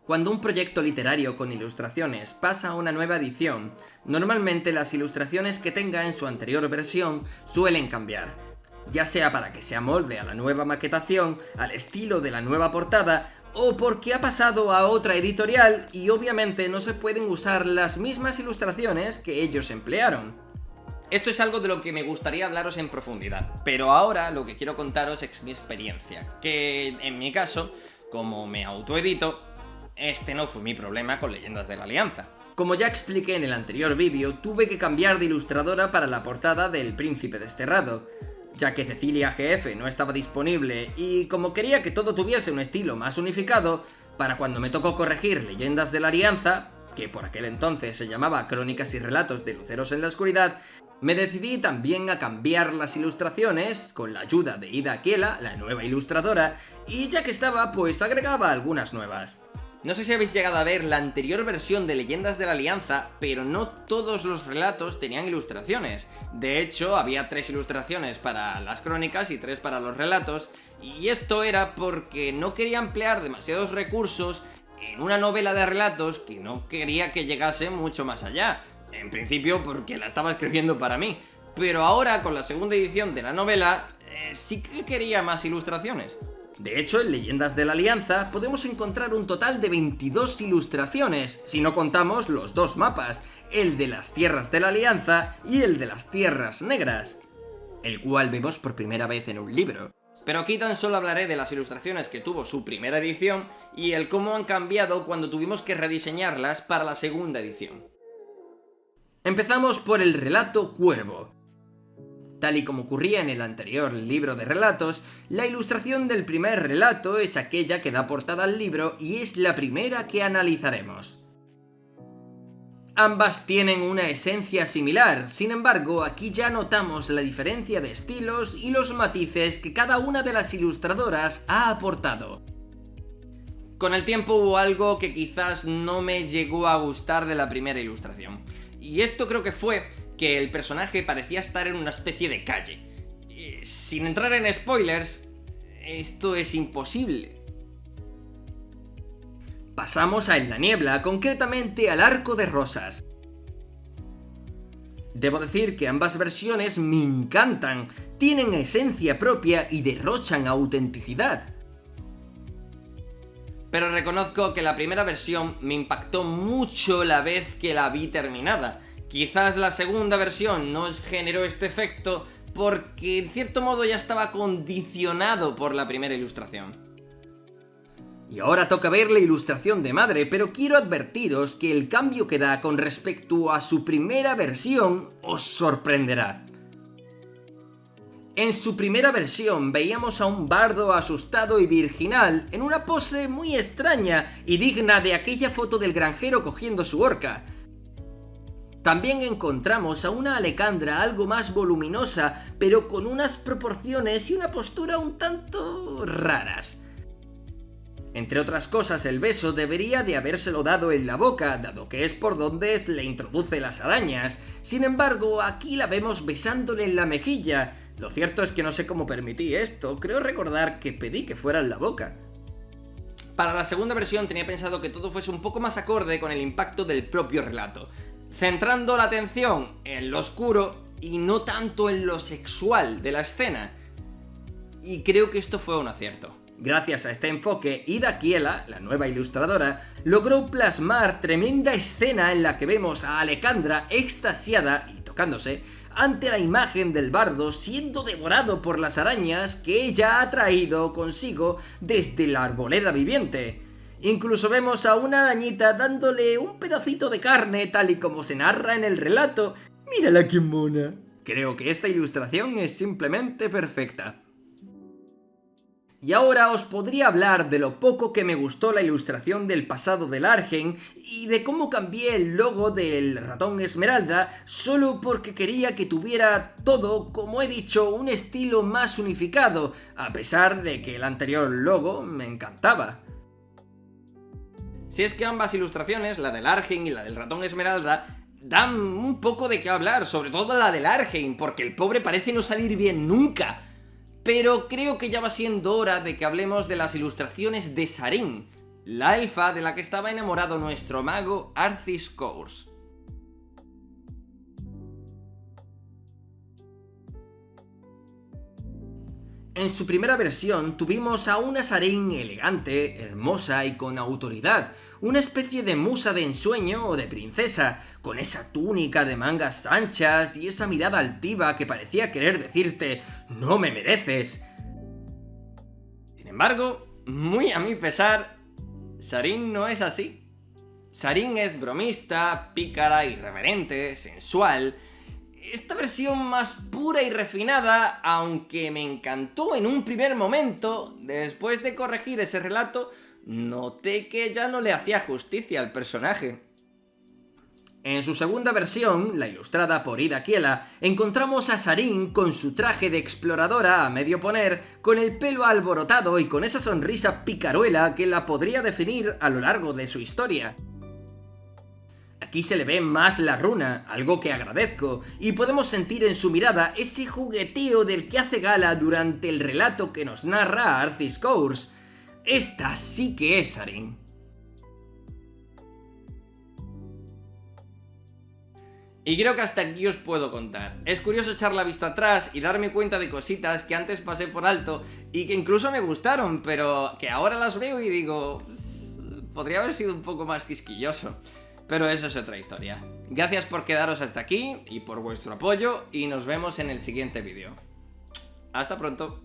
Cuando un proyecto literario con ilustraciones pasa a una nueva edición, normalmente las ilustraciones que tenga en su anterior versión suelen cambiar, ya sea para que se amolde a la nueva maquetación, al estilo de la nueva portada, o porque ha pasado a otra editorial y obviamente no se pueden usar las mismas ilustraciones que ellos emplearon. Esto es algo de lo que me gustaría hablaros en profundidad, pero ahora lo que quiero contaros es mi experiencia, que en mi caso, como me autoedito, este no fue mi problema con Leyendas de la Alianza. Como ya expliqué en el anterior vídeo, tuve que cambiar de ilustradora para la portada del Príncipe Desterrado, ya que Cecilia GF no estaba disponible y como quería que todo tuviese un estilo más unificado, para cuando me tocó corregir Leyendas de la Alianza, que por aquel entonces se llamaba Crónicas y Relatos de Luceros en la Oscuridad, me decidí también a cambiar las ilustraciones con la ayuda de Ida Akiela, la nueva ilustradora, y ya que estaba, pues agregaba algunas nuevas. No sé si habéis llegado a ver la anterior versión de Leyendas de la Alianza, pero no todos los relatos tenían ilustraciones. De hecho, había 3 ilustraciones para las crónicas y 3 para los relatos, y esto era porque no quería emplear demasiados recursos en una novela de relatos que no quería que llegase mucho más allá. En principio porque la estaba escribiendo para mí, pero ahora con la segunda edición de la novela sí que quería más ilustraciones. De hecho, en Leyendas de la Alianza podemos encontrar un total de 22 ilustraciones, si no contamos los 2 mapas, el de las Tierras de la Alianza y el de las Tierras Negras, el cual vemos por primera vez en un libro. Pero aquí tan solo hablaré de las ilustraciones que tuvo su primera edición y el cómo han cambiado cuando tuvimos que rediseñarlas para la segunda edición. Empezamos por el relato Cuervo. Tal y como ocurría en el anterior libro de relatos, la ilustración del primer relato es aquella que da portada al libro y es la primera que analizaremos. Ambas tienen una esencia similar, sin embargo, aquí ya notamos la diferencia de estilos y los matices que cada una de las ilustradoras ha aportado. Con el tiempo hubo algo que quizás no me llegó a gustar de la primera ilustración, y esto creo que fue que el personaje parecía estar en una especie de calle. Sin entrar en spoilers, esto es imposible. Pasamos a En la Niebla, concretamente al Arco de Rosas. Debo decir que ambas versiones me encantan, tienen esencia propia y derrochan autenticidad. Pero reconozco que la primera versión me impactó mucho la vez que la vi terminada. Quizás la segunda versión no generó este efecto porque en cierto modo ya estaba condicionado por la primera ilustración. Y ahora toca ver la ilustración de Madre, pero quiero advertiros que el cambio que da con respecto a su primera versión os sorprenderá. En su primera versión veíamos a un bardo asustado y virginal en una pose muy extraña y digna de aquella foto del granjero cogiendo su horca. También encontramos a una Alecandra algo más voluminosa, pero con unas proporciones y una postura un tanto raras. Entre otras cosas, el beso debería de habérselo dado en la boca, dado que es por donde le introduce las arañas. Sin embargo, aquí la vemos besándole en la mejilla. Lo cierto es que no sé cómo permití esto, creo recordar que pedí que fuera en la boca. Para la segunda versión tenía pensado que todo fuese un poco más acorde con el impacto del propio relato, centrando la atención en lo oscuro y no tanto en lo sexual de la escena. Y creo que esto fue un acierto. Gracias a este enfoque, Ida Akiela, la nueva ilustradora, logró plasmar tremenda escena en la que vemos a Alecandra extasiada y tocándose ante la imagen del bardo siendo devorado por las arañas que ella ha traído consigo desde la arboleda viviente. Incluso vemos a una arañita dándole un pedacito de carne tal y como se narra en el relato. ¡Mírala qué mona! Creo que esta ilustración es simplemente perfecta. Y ahora os podría hablar de lo poco que me gustó la ilustración del pasado del Argen y de cómo cambié el logo del ratón Esmeralda solo porque quería que tuviera todo, como he dicho, un estilo más unificado, a pesar de que el anterior logo me encantaba. Si es que ambas ilustraciones, la del Argen y la del ratón Esmeralda, dan un poco de qué hablar, sobre todo la del Argen, porque el pobre parece no salir bien nunca. Pero creo que ya va siendo hora de que hablemos de las ilustraciones de Sareen, la elfa de la que estaba enamorado nuestro mago Arthis Cours. En su primera versión tuvimos a una Sarine elegante, hermosa y con autoridad, una especie de musa de ensueño o de princesa, con esa túnica de mangas anchas y esa mirada altiva que parecía querer decirte «¡No me mereces!». Sin embargo, muy a mi pesar, Sarine no es así. Sarine es bromista, pícara, irreverente, sensual. Esta versión más pura y refinada, aunque me encantó en un primer momento, después de corregir ese relato, noté que ya no le hacía justicia al personaje. En su segunda versión, la ilustrada por Ida Kiela, encontramos a Sarine con su traje de exploradora a medio poner, con el pelo alborotado y con esa sonrisa picaruela que la podría definir a lo largo de su historia. Aquí se le ve más la runa, algo que agradezco, y podemos sentir en su mirada ese jugueteo del que hace gala durante el relato que nos narra Arthis Cours. Esta sí que es Sarine. Y creo que hasta aquí os puedo contar. Es curioso echar la vista atrás y darme cuenta de cositas que antes pasé por alto y que incluso me gustaron, pero que ahora las veo y digo... podría haber sido un poco más quisquilloso. Pero eso es otra historia. Gracias por quedaros hasta aquí y por vuestro apoyo y nos vemos en el siguiente vídeo. Hasta pronto.